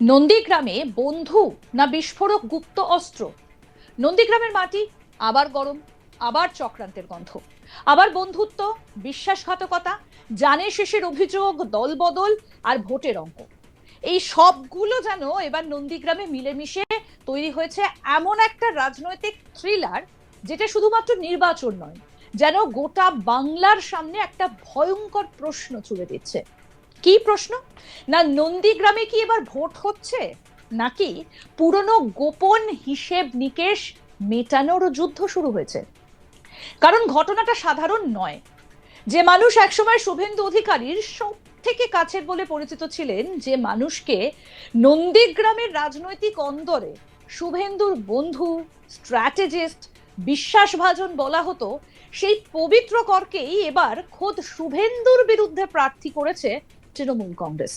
নন্দীগ্রামে বন্ধু না বিস্ফোরক গুপ্ত অস্ত্র। নন্দীগ্রামের মাটি আবার গরম, আবার চক্রান্তের গন্ধ, আবার বন্ধুত্ব, বিশ্বাসঘাতকতা, জানে শেষের অভিযোগ, দলবদল আর ভোটের অঙ্ক। এই সবগুলো যেন এবার নন্দীগ্রামে মিলেমিশে তৈরি হয়েছে এমন একটা রাজনৈতিক থ্রিলার, যেটা শুধুমাত্র নির্বাচন নয়, যেন গোটা বাংলার সামনে একটা ভয়ঙ্কর প্রশ্ন ছুড়ে দিচ্ছে। কি প্রশ্ন? না, নন্দীগ্রামে কি এবার ভোট হচ্ছে, নাকি পুরনো গোপন হিসেব নিকেশ মেটানোর যুদ্ধ শুরু হয়েছে? কারণ ঘটনাটা সাধারণ নয়। যে মানুষ একসময় শুভেন্দু অধিকারীর সব থেকে কাছের বলে পরিচিত ছিলেন, যে মানুষকে নন্দীগ্রামের রাজনৈতিক অন্দরে শুভেন্দুর বন্ধু, স্ট্র্যাটেজিস্ট, বিশ্বাসভাজন বলা হতো, সেই পবিত্র করকেই এবার খোদ শুভেন্দুর বিরুদ্ধে প্রার্থী করেছে তৃণমূল কংগ্রেস।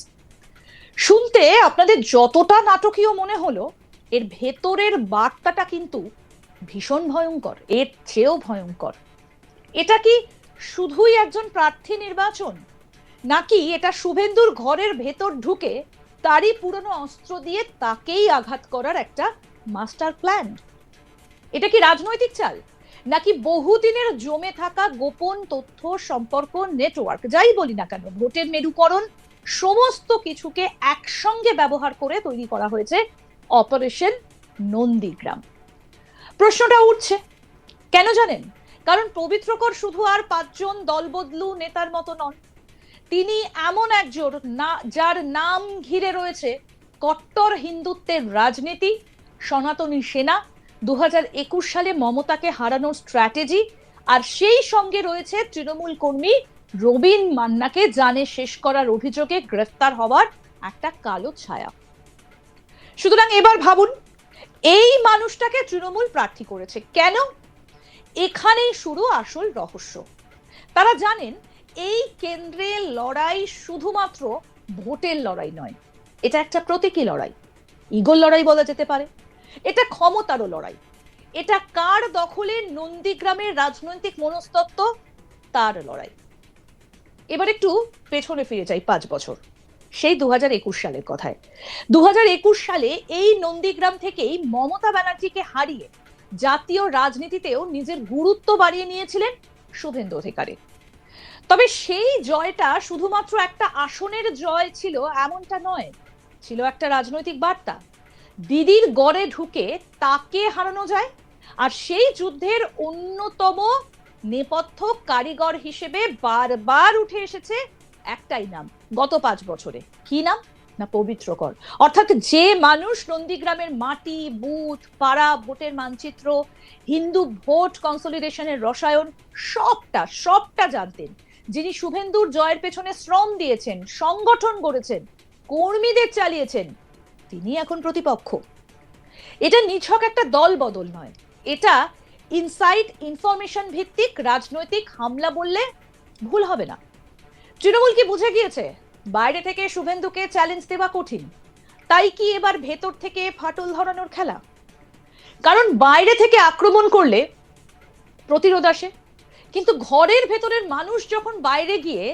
শুনতে আপনাদের যতটা নাটকীয় মনে হলো, এর ভেতরের বার্তাটা কিন্তু ভীষণ ভয়ঙ্কর, এর চেয়েও ভয়ঙ্কর। এটা কি শুধুই একজন প্রার্থী নির্বাচন, নাকি এটা শুভেন্দুর ঘরের ভেতর ঢুকে তারই পুরনো অস্ত্র দিয়ে তাকেই আঘাত করার একটা মাস্টার প্ল্যান? এটা কি রাজনৈতিক চাল, নাকি বহুদিনের জমে থাকা গোপন তথ্য, সম্পর্ক, নেটওয়ার্ক, যাই বলি না কেন, ভোটের মেরুকরণ, সমস্ত কিছুকে একসঙ্গে ব্যবহার করে তৈরি করা হয়েছে অপারেশন নন্দীগ্রাম? প্রশ্নটা উঠছে কেন জানেন? কারণ পবিত্রকর শুধু আর পাঁচজন দলবদলু নেতার মতো নন। তিনি এমন একজন না যার নাম ঘিরে রয়েছে কট্টর হিন্দুত্বের রাজনীতি, সনাতনী সেনা, 2021 সালে মমতাকে হারানোর স্ট্র্যাটেজি, আর সেই সঙ্গে রয়েছে তৃণমূল কর্মী রবিন মান্নাকে জানে শেষ করার অভিযোগে গ্রেফতার হওয়ার একটা কালো ছায়া। সুতরাং এবার ভাবুন, এই মানুষটাকে তৃণমূল প্রার্থী করেছে কেন? এখানেই শুরু আসল রহস্য। তারা জানেন এই কেন্দ্রের লড়াই শুধুমাত্র ভোটের লড়াই নয়, এটা একটা প্রতীকী লড়াই, ইগোর লড়াই বলা যেতে পারে। এটা ক্ষমতারও লড়াই, এটা কার দখলে নন্দীগ্রামের রাজনৈতিক মনস্তত্ত্ব, তার লড়াই। এবার একটু পেছনে ফিরে যাই 5 বছর, সেই 2021 সালের কথায়। 2021 সালে এই নন্দীগ্রাম থেকেই মমতা ব্যানার্জিকে হারিয়ে জাতীয় রাজনীতিতেও নিজের গুরুত্ব বাড়িয়ে নিয়েছিলেন শুভেন্দু অধিকারী। তবে সেই জয়টা শুধুমাত্র একটা আসনের জয় ছিল এমনটা নয়, ছিল একটা রাজনৈতিক বার্তা। দিদির গড়ে ঢুকে তাকে হারানো যায়, আর সেই যুদ্ধের অন্যতম নেপথ্য কারিগর হিসেবে বারবার উঠে এসেছে একটাই নাম গত 5 বছরে। কি নাম? না, পবিত্র কর। অর্থাৎ যে মানুষ নন্দীগ্রামের মাটি, বুথ, পাড়া, ভোটের মানচিত্র, হিন্দু ভোট কনসলিডেশনের রসায়ন সবটা সবটা জানতেন, যিনি শুভেন্দুর জয়ের পেছনে শ্রম দিয়েছেন, সংগঠন গড়েছেন, কর্মীদের চালিয়েছেন, তিনি এখন প্রতিপক্ষ। এটা নিছক একটা দল বদল নয়, এটা ইনসাইড ইনফরমেশন ভিত্তিক রাজনৈতিক হামলা বললে ভুল হবে না। তৃণমূল কি বুঝে গিয়েছে বাইরে থেকে শুভেন্দুকে চ্যালেঞ্জ দেওয়া কঠিন, তাই কি এবার ভেতর থেকে ফাটল ধরানোর খেলা? কারণ বাইরে থেকে আক্রমণ করলে প্রতিরোধ আসে, কিন্তু ঘরের ভেতরের মানুষ যখন বাইরে গিয়ে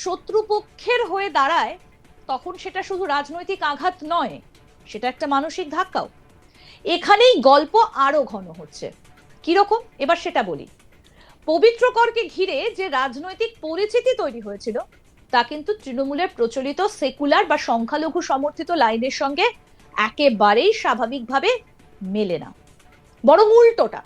শত্রুপক্ষের হয়ে দাঁড়ায়, তখন সেটা শুধু রাজনৈতিক আঘাত নয়, সেটা একটা মানসিক ধাক্কাও। এখানেই গল্প আরো ঘন হচ্ছে। কিরকম, এবার সেটা বলি। পবিত্র করকে ঘিরে যে রাজনৈতিক পরিচিতি তৈরি হয়েছিল, তা কিন্তু তৃণমূলের প্রচলিত সেকুলার বা সংখ্যালঘু সমর্থিত লাইনের সঙ্গে একেবারেই স্বাভাবিকভাবে মেলে না, বরং উল্টোটা।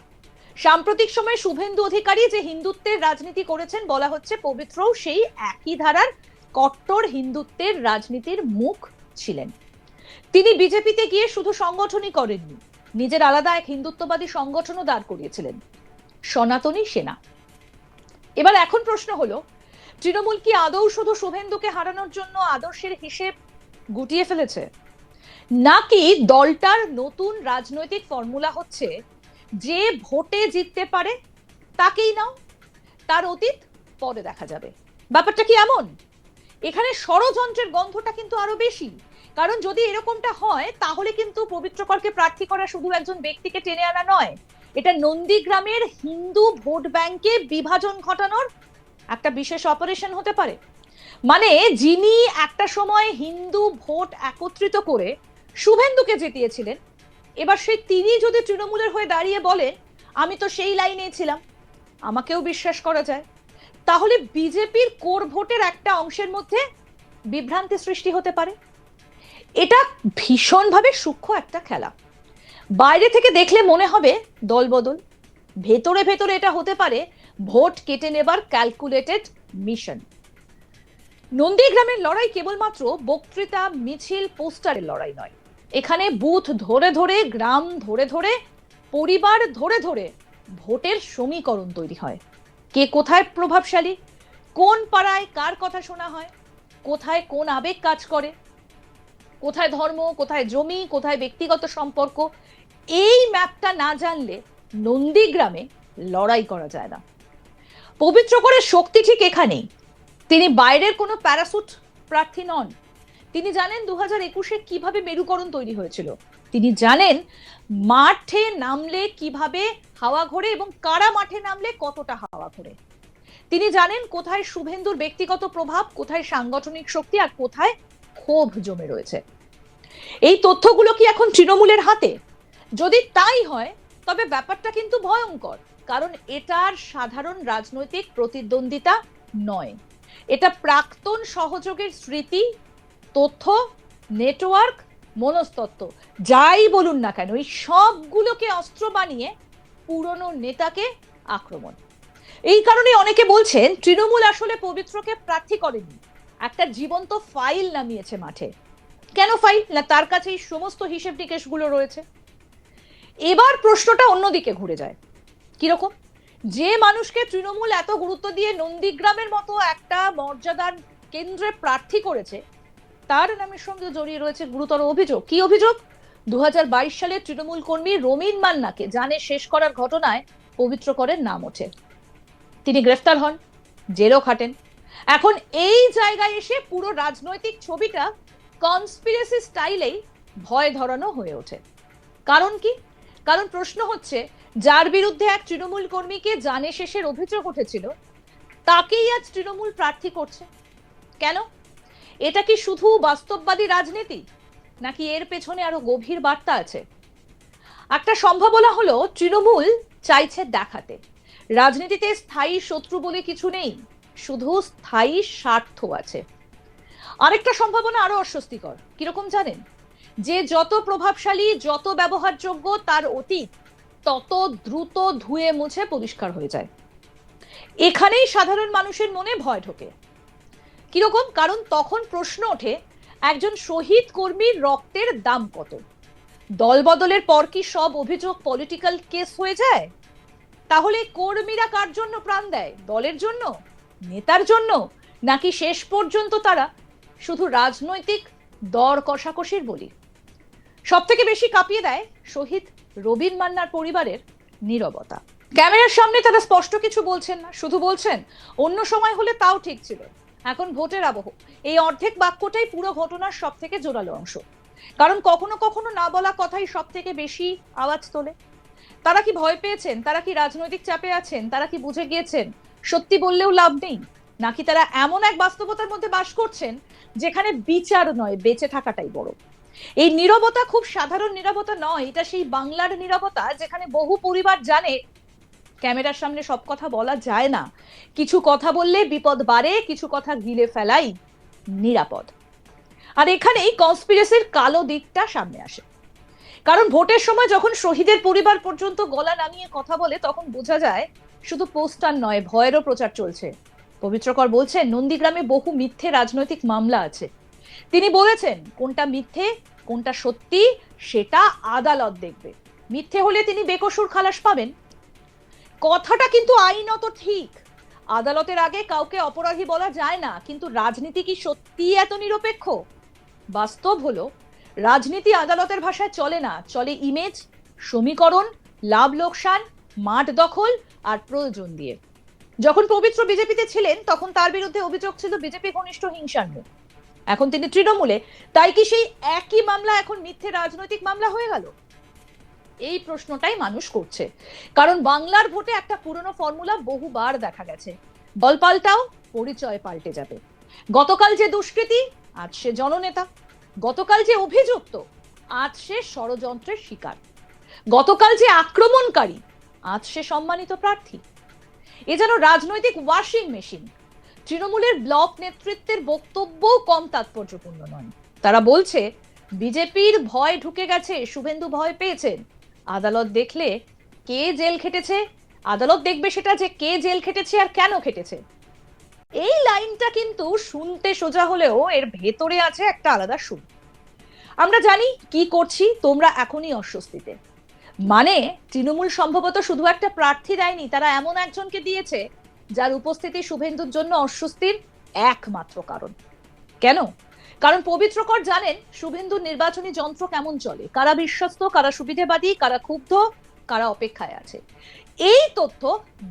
সাম্প্রতিক সময়ে শুভেন্দু অধিকারী যে হিন্দুত্বের রাজনীতি করেছেন, বলা হচ্ছে পবিত্রও সেই একই ধারার কট্টর হিন্দুত্বের রাজনীতির মুখ ছিলেন। তিনি বিজেপিতে গিয়ে শুধু সংগঠনই করেননি, নিজের আলাদা এক হিন্দুত্ববাদী সংগঠনও দাঁড় করিয়েছিলেন, সনাতনী সেনা। এবার এখন প্রশ্ন হলো, তৃণমূল কি আদৌ শুধু শুভেন্দুকে হারানোর জন্য আদর্শের হিসেব গুটিয়ে ফেলেছে, নাকি দলটার নতুন রাজনৈতিক ফর্মুলা হচ্ছে যে ভোটে জিততে পারে তাকেই নাও, তার অতীত পরে দেখা যাবে? ব্যাপারটা কি এমন? এখানে ষড়যন্ত্রের গন্ধটা কিন্তু আরো বেশি। কারণ যদি এরকমটা হয়, তাহলে কিন্তু পবিত্রকরকে প্রার্থী করা শুধু একজন ব্যক্তিকে টেনে আনা নয়, এটা নন্দীগ্রামের হিন্দু ভোট ব্যাংকে বিভাজন ঘটানোর একটা বিশেষ অপারেশন হতে পারে। মানে যিনি একটা সময় হিন্দু ভোট একত্রিত করে শুভেন্দুকে জিতিয়েছিলেন, এবার সেই তিনি যদি তৃণমূলের হয়ে দাঁড়িয়ে বলেন আমি তো সেই লাইনেই ছিলাম, আমাকেও বিশ্বাস করা যায়, তাহলে বিজেপির কোর ভোটের একটা অংশের মধ্যে বিভ্রান্তি সৃষ্টি হতে পারে। এটা ভীষণভাবে সূক্ষ্ম একটা খেলা। বাইরে থেকে দেখলে মনে হবে দলবদল, ভেতরে ভেতরে এটা হতে পারে ভোট কেটে নেবার ক্যালকুলেটেড মিশন। নন্দীগ্রামের লড়াই কেবলমাত্র বক্তৃতা, মিছিল, পোস্টারের লড়াই নয়। এখানে বুথ ধরে ধরে, গ্রাম ধরে ধরে, পরিবার ধরে ধরে ভোটের সমীকরণ তৈরি হয়। কে কোথায় প্রভাবশালী, কোন পাড়ায় কার কথা শোনা হয়, কোথায় কোন আবেগ কাজ করে, কোথায় ধর্ম, কোথায় জমি, কোথায় ব্যক্তিগত সম্পর্ক, এই ম্যাপটা না জানলে নন্দীগ্রামে লড়াই করা যায় না। পবিত্রগড়ের শক্তি ঠিক এখানেই। তিনি বাইরের কোনো প্যারাসুট প্রার্থী নন। তিনি জানেন 2021-এ কিভাবে মেরুকরণ তৈরি হয়েছিল। তিনি জানেন মাঠে নামলে কিভাবে হাওয়া ঘোরে এবং কারা মাঠে নামলে কতটা হাওয়া ঘোরে। তিনি জানেন কোথায় শুভেন্দুর ব্যক্তিগত প্রভাব, কোথায় সাংগঠনিক শক্তি, আর কোথায় ক্ষোভ জমে রয়েছে। এই তথ্যগুলো কি এখন তৃণমূলের হাতে? যদি তাই হয় তবে ব্যাপারটা কিন্তু ভয়ঙ্কর, কারণ এটার সাধারণ রাজনৈতিক প্রতিদ্বন্দ্বিতা নয়। এটা প্রাক্তন সহযোগের স্মৃতি, তথ্য, নেটওয়ার্ক, মনস্তত্ত্ব, যাই বলুন না কেন, এই সবগুলোকে অস্ত্র বানিয়ে পুরনো নেতাকে আক্রমণ। এই কারণে অনেকে বলছেন তৃণমূল আসলে পবিত্রকে প্রার্থী করেনি, একটা জীবন্ত ফাইল নামিয়েছে মাঠে। কেন ফাইল? না তার কাছে এই সমস্ত হিসেব নিকেশগুলো রয়েছে। এবার প্রশ্নটা অন্যদিকে ঘুরে যায়। কিরকম? যে মানুষকে তৃণমূল এত গুরুত্ব দিয়ে নন্দীগ্রামের মতো একটা মর্যাদার কেন্দ্রে প্রার্থী করেছে, তার নামের সঙ্গে জড়িয়ে রয়েছে গুরুতর অভিযোগ। কি অভিযোগ? 2022 সালে তৃণমূল কর্মী রমিন মান্নাকে জানে শেষ করার ঘটনায় পবিত্রগড়ের নাম ওঠে। তিনি গ্রেফতার হন, জেলও খাটেন। এখন এই জায়গায় এসে পুরো রাজনৈতিক ছবিটা কনস্পিরেসি স্টাইলেই ভয় ধরানো হয়ে ওঠে। কারণ কি? কারণ প্রশ্ন হচ্ছে, যার বিরুদ্ধে এক তৃণমূল কর্মীকে জানে শেষের অভিযোগ উঠেছিল, তাকেই আজ তৃণমূল প্রার্থী করছে। কেন? এটা কি শুধু বাস্তববাদী রাজনীতি, নাকি এর পেছনে আরো গভীর বার্তা আছে? একটা সম্ভাবনা হলো তৃণমূল চাইছে দেখাতে রাজনীতিতে স্থায়ী শত্রু বলে কিছু নেই, শুধু স্থায়ী স্বার্থ আছে। আরেকটা সম্ভাবনা আরো অস্বস্তিকর। কিরকম জানেন? যে যত প্রভাবশালী, যত ব্যবহারযোগ্য, তার অতীত তত দ্রুত ধুয়ে মুছে পরিষ্কার হয়ে যায়। এখানেই সাধারণ মানুষের মনে ভয় ঢোকে। কিরকম? কারণ তখন প্রশ্ন ওঠে, একজন শহীদ কর্মীর রক্তের দাম কত? দল বদলের পর কি সব অভিযোগ পলিটিক্যাল কেস হয়ে যায়? তাহলে কর্মীরা কার জন্য প্রাণ দেয়? দলের জন্য, নেতার জন্য, নাকি শেষ পর্যন্ত তারা শুধু রাজনৈতিক দর কষাকষির বলি? সব থেকে বেশি কাঁপিয়ে দেয় শহীদ রবিন মান্নার পরিবারের নীরবতা। ক্যামেরার সামনে তারা স্পষ্ট কিছু বলছেন না, শুধু বলছেন অন্য সময় হলে তাও ঠিক ছিল, এখন ভোটের আবহ। এই অর্ধেক বাক্যটাই পুরো ঘটনার সব থেকে জোরালো অংশ। কারণ কখনো কখনো না বলা কথাই সব থেকে বেশি আওয়াজ তোলে। তারা কি ভয় পেয়েছেন? তারা কি রাজনৈতিক চাপে আছেন? তারা কি বুঝে গিয়েছেন সত্যি বললেও লাভ নেই? নাকি তারা এমন এক বাস্তবতার মধ্যে বাস করছেন যেখানে বিচার নয়, বেঁচে থাকাটাই বড়? এই নীরবতা খুব সাধারণ নীরবতা নয়, এটা সেই বাংলার নীরবতা যেখানে বহু পরিবার জানে ক্যামেরার সামনে সব কথা বলা যায় না, কিছু কথা বললে বিপদ বাড়ে, কিছু কথা গিলে ফেলাই নিরাপদ। আর এখানেই কনস্পিরেসির কালো দিকটা সামনে আসে। কারণ ভোটের সময় যখন শহীদের পরিবার পর্যন্ত গলা নামিয়ে কথা বলে, তখন বোঝা যায় শুধু পোস্টার নয়, ভয়েরও প্রচার চলছে। পবিত্রকর বলছেন নন্দীগ্রামে বহু মিথ্যে রাজনৈতিক মামলা আছে। তিনি বলেছেন কোনটা মিথ্যে কোনটা সত্যি সেটা আদালত দেখবে। মিথ্যে হলে তিনি বেকসুর খালাস পাবেন। কথাটা কিন্তু আইনত ঠিক, আদালতের আগে কাউকে অপরাধী বলা যায় না, কিন্তু রাজনীতি কি সত্যি এত নিরপেক্ষ? বাস্তব হলো রাজনীতি আদালতের ভাষায় চলে না, চলে ইমেজ, সমীকরণ, লাভ লোকসান, মাঠ দখল আর প্রয়োজন দিয়ে। যখন পবিত্র বিজেপিতে ছিলেন তখন তার বিরুদ্ধে অভিযোগ ছিল বিজেপি ঘনিষ্ঠ হিংসার মুখ। এখন তিনি তৃণমূলে, তাই কি সেই একই মামলা এখন মিথ্যে রাজনৈতিক মামলা হয়ে গেল? এই প্রশ্নটাই মানুষ করছে। কারণ বাংলার ভোটে একটা পুরনো ফর্মুলা বহুবার দেখা গেছে, দল পাল্টাও পরিচয় পাল্টে যাবে। গতকাল যে দুষ্কৃতী আজ সে জননেতা, গতকাল যে অভিযুক্ত আজ সে ষড়যন্ত্রের শিকার। গতকাল যে আক্রমণকারী, আজ সে সম্মানিত প্রার্থী। এ যেন রাজনৈতিক ওয়াশিং মেশিন। তৃণমূলের ব্লক নেতৃত্বের বক্তব্যও কম তাৎপর্যপূর্ণ নয়। তারা বলছে বিজেপির ভয় ঢুকে গেছে, শুভেন্দু ভয় পেয়েছেন। আদালত দেখলে কে জেল খেটেছে, আদালত দেখবে সেটা যে কে জেল খেটেছে আর কেন খেটেছে। এই লাইনটা কিন্তু শুনতে সোজা হলেও এর ভেতরে আছে একটা আলাদা সুর। আমরা জানি কি করছি, তোমরা এখনই অস্বস্তিতে। মানে তৃণমূল সম্ভবত শুধু একটা প্রার্থী দেয়নি, তারা এমন একজনকে দিয়েছে যার উপস্থিতি শুভেন্দুর জন্য অস্বস্তির একমাত্র কারণ। কেন? কারণ পবিত্রকর জানেন শুভেন্দুর নির্বাচনী যন্ত্র কেমন চলে, কারা বিশ্বস্ত, কারা সুবিধাবাদী, কারা ক্ষুব্ধ, কারা অপেক্ষায় আছে। এই তথ্য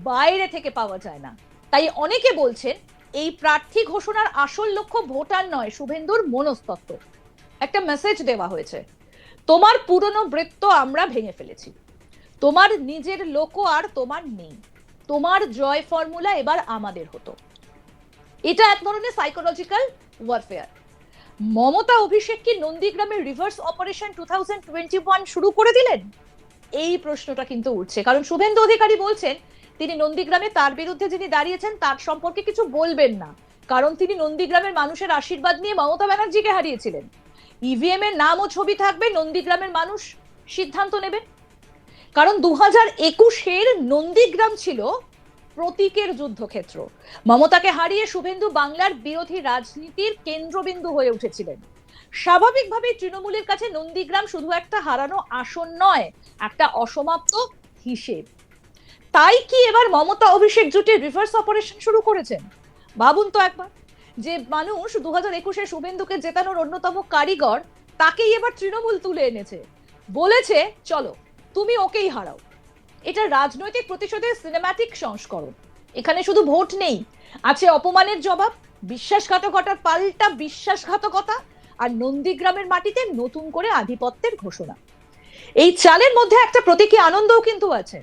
বাইরে থেকে পাওয়া যায় না। তাই অনেকে বলছেন এই প্রার্থী ঘোষণার আসল লক্ষ্য ভোটার নয়, শুভেন্দুর মনস্তত্ত্ব। একটা মেসেজ দেওয়া হয়েছে, তোমার পুরনো বৃত্ত আমরা ভেঙে ফেলেছি, তোমার নিজের লোক আর তোমার নেই, তোমার জয় ফর্মুলা এবার আমাদের হতো। এটা এক ধরনের সাইকোলজিক্যাল ওয়ারফেয়ার। মমতা অভিষেক কি নন্দীগ্রামের রিভার্স অপারেশন 2021 শুরু করে দিলেন? এই প্রশ্নটা কিন্তু উঠছে, কারণ শুভেন্দু অধিকারী বলছেন তিনি নন্দীগ্রামে তার বিরুদ্ধে যিনি দাঁড়িয়েছেন তার সম্পর্কে কিছু বলবেন না, কারণ তিনি নন্দীগ্রামের মানুষের আশীর্বাদ নিয়ে মমতা ব্যানার্জিকে হারিয়েছিলেন। ইভিএম এর নাম ও ছবি থাকবে, নন্দীগ্রামের মানুষ সিদ্ধান্ত নেবে। কারণ 2021-এর নন্দীগ্রাম ছিল প্রতীকের যুদ্ধক্ষেত্র। মমতাকে হারিয়ে শুভেন্দু বাংলার বিরোধী রাজনীতির কেন্দ্রবিন্দু হয়ে উঠেছিলেন। স্বাভাবিকভাবে তৃণমূলের কাছে নন্দীগ্রাম শুধু একটা হারানো আসন নয়, একটা অসমাপ্ত হিসেব। তাই কি এবার মমতা অভিষেক জুটে রিভার্স অপারেশন শুরু করেছেন? ভাবুন তো একবার, যে মানুষ 2021-এ শুভেন্দুকে জেতানোর অন্যতম কারিগর, তাকেই এবার তৃণমূল তুলে এনেছে, বলেছে চলো তুমি ওকেই হারাও। এটা রাজনৈতিক প্রতিশোধের সিনেম্যাটিক সংস্করণ। এখানে শুধু ভোট নেই, আছে অপমানের জবাব, বিশ্বাসঘাতকতার পাল্টা বিশ্বাসঘাতকতা, আর নন্দীগ্রামের মাটিতে নতুন করে আধিপত্যের ঘোষণা। এই চালের মধ্যে একটা প্রতীকী আনন্দও কিন্তু আছে।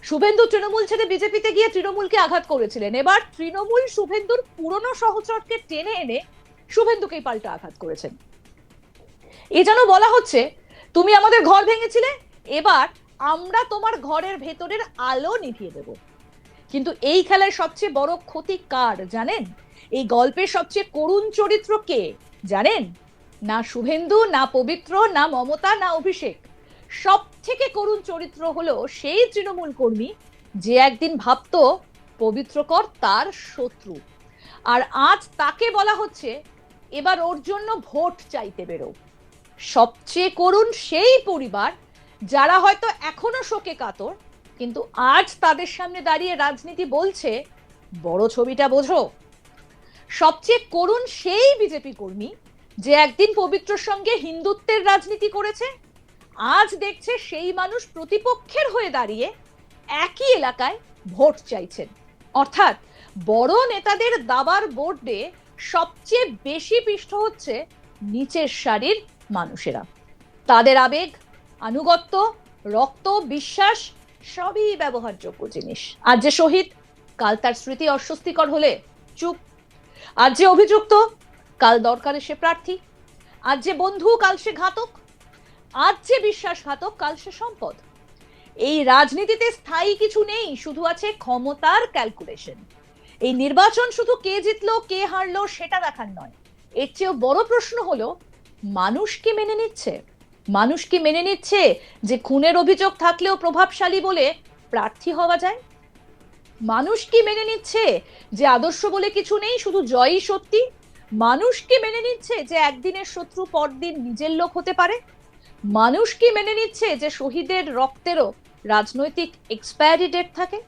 শুভেন্দু তৃণমূল ছেড়ে বিজেপিতে গিয়ে তৃণমূলকে আঘাত করেছিলেন, এবার তৃণমূল শুভেন্দুর পুরনো সহচরকে টেনে এনে শুভেন্দুকেই পাল্টা আঘাত করেছেন। এ যেন বলা হচ্ছে তুমি আমাদের ঘর ভেঙেছিলে, এবার আমরা তোমার ঘরের ভেতরের আলো নিভিয়ে দেব। কিন্তু এই খেলায় সবচেয়ে বড় ক্ষতি কার জানেন? এই গল্পের সবচেয়ে করুণ চরিত্র কে জানেন? না শুভেন্দু, না পবিত্র, না মমতা, না অভিষেক। সব থেকে করুণ চরিত্র হলো সেই তৃণমূল কর্মী যে একদিন ভাবতো পবিত্রকর তার শত্রু, আর আজ তাকে বলা হচ্ছে এবার ওর জন্য ভোট চাইতে বেরো। সবচেয়ে করুণ সেই পরিবার যারা হয়তো এখনো শোকে কাতর, কিন্তু আজ তাদের সামনে দাঁড়িয়ে রাজনীতি বলছে বড় ছবিটা বোঝো। সবচেয়ে করুণ সেই বিজেপি কর্মী যে একদিন পবিত্রর সঙ্গে হিন্দুত্বের রাজনীতি করেছে, আজ দেখছে সেই মানুষ প্রতিপক্ষের হয়ে দাঁড়িয়ে একই এলাকায় ভোট চাইছেন। অর্থাৎ বড় নেতাদের দাবার বোর্ডে সবচেয়ে বেশি পিষ্ট হচ্ছে নিচের সারির মানুষেরা। তাদের আবেগ, আনুগত্য, রক্ত, বিশ্বাস সবই ব্যবহারযোগ্য জিনিস। আজ যে শহীদ, কাল তার স্মৃতি অস্বস্তিকর হলে চুপ। আজ যে অভিযুক্ত, কাল দরকারে সে প্রার্থী। আজ যে বন্ধু, কাল সে ঘাতক। আজ যে বিশ্বাসঘাতক, কাল সে সম্পদ। এই রাজনীতিতে স্থায়ী কিছু নেই, শুধু আছে ক্ষমতার ক্যালকুলেশন। এই নির্বাচন শুধু কে জিতলো কে হারলো সেটা দেখার নয়, এর চেয়েও বড় প্রশ্ন হলো মানুষ কি মেনে নিচ্ছে? মানুষ কি মেনে নিচ্ছে যে খুনের অভিযোগ থাকলেও প্রভাবশালী বলে প্রার্থী হওয়া যায়? মানুষ কি মেনে নিচ্ছে যে আদর্শ বলে কিছু নেই, শুধু জয়ই সত্যি? মানুষ কি মেনে নিচ্ছে যে একদিনের শত্রু পরদিন নিজের লোক হতে পারে? মানুষ কি মেনে নিচ্ছে যে শহীদের রক্তেরও রাজনৈতিক এক্সপায়ারি ডেট থাকে?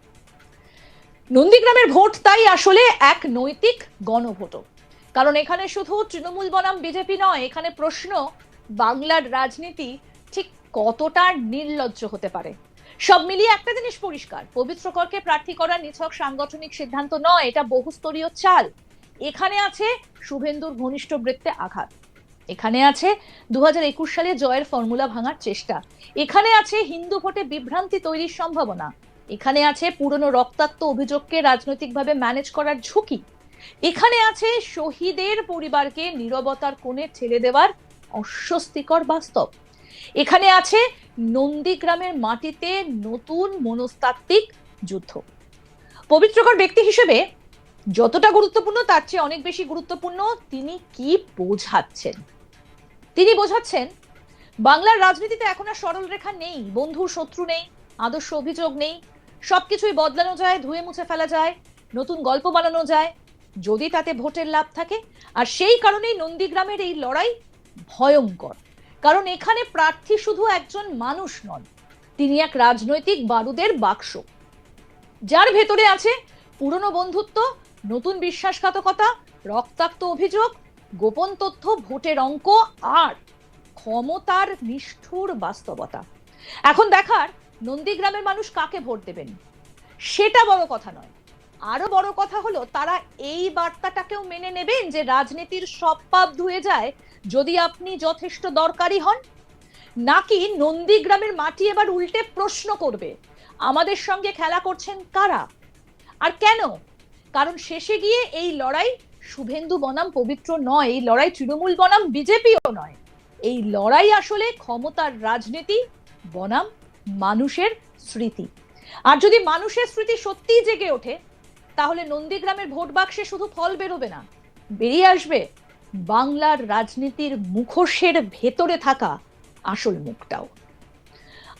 নন্দীগ্রামের ভোট তাই আসলে এক নৈতিক গণভোট। কারণ এখানে শুধু তৃণমূল বনাম বিজেপি নয়, এখানে প্রশ্ন বাংলার রাজনীতি ঠিক কতটা নির্লজ্জ হতে পারে। সব মিলিয়ে একটা জিনিস পরিষ্কার, পবিত্রকরকে প্রার্থী করার নিছক সাংগঠনিক সিদ্ধান্ত নয়, এটা বহুস্তরীয় চাল। এখানে আছে শুভেন্দুর ঘনিষ্ঠ বৃত্তে আঘাত, এখানে আছে 2021 সালে জয়ের ফর্মুলা ভাঙার চেষ্টা, এখানে আছে হিন্দু ভোটে বিভ্রান্তি তৈরির সম্ভাবনা, এখানে আছে পুরনো রক্তাক্ত অভিযোগকে রাজনৈতিকভাবে ম্যানেজ করার ঝুঁকি, এখানে আছে শহীদের পরিবারকে নীরবতার কোণে ঠেলে দেওয়ার অস্বস্তিকর বাস্তব। এখানে আছে নন্দীগ্রামের মাটিতে নতুন মনস্তাত্ত্বিক যুদ্ধ। পবিত্রকর ব্যক্তি হিসেবে যতটা গুরুত্বপূর্ণ তার চেয়ে অনেক বেশি গুরুত্বপূর্ণ তিনি কি বোঝাচ্ছেন। তিনি বোঝাচ্ছেন বাংলার রাজনীতিতে এখন আর সরল রেখা নেই, বন্ধু শত্রু নেই, আদর্শ অভিযোগ নেই, সবকিছুই বদলানো যায়, ধুয়ে মুছে ফেলা যায়, নতুন গল্প বানানো যায় যদি তাতে ভোটের লাভ থাকে। আর সেই কারণেই নন্দীগ্রামের এই লড়াই ভয়ঙ্কর, কারণ এখানে প্রার্থী শুধু একজন মানুষ নন, তিনি এক রাজনৈতিক বারুদের বাক্স, যার ভেতরে আছে পুরনো বন্ধুত্ব, নতুন বিশ্বাসঘাতকতা, রক্তাক্ত অভিযোগ, গোপন তথ্য, ভোটের অঙ্ক আর ক্ষমতার নিষ্ঠুর বাস্তবতা। এখন দেখার নন্দীগ্রামের মানুষ কাকে ভোট দেবেন সেটা বড় কথা নয়, আরো বড় কথা হলো তারা এই বার্তাটাকেও মেনে নেবেন যে রাজনীতির সব পাপ ধুয়ে যায় যদি আপনি যথেষ্ট দরকারি হন, নাকি নন্দীগ্রামের মাটি এবার উল্টে প্রশ্ন করবে আমাদের সঙ্গে খেলা করছেন কারা আর কেন। কারণ শেষে গিয়ে এই লড়াই শুভেন্দু বনাম পবিত্র নয়, এই লড়াই তৃণমূল বনাম বিজেপিও নয়, এই লড়াই আসলে ক্ষমতার রাজনীতি বনাম মানুষের স্মৃতি। আর যদি মানুষের স্মৃতি সত্যিই জেগে ওঠে তাহলে নন্দীগ্রামের ভোট বাক্সে শুধু ফল বেরোবে না, বেরিয়ে আসবে বাংলার রাজনীতির মুখোশের ভেতরে থাকা আসল মুখটাও।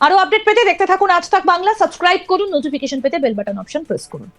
আরো আপডেট পেতে দেখতে থাকুন আজ তাক বাংলা, সাবস্ক্রাইব করুন, নোটিফিকেশন পেতে বেল বাটন অপশন প্রেস করুন।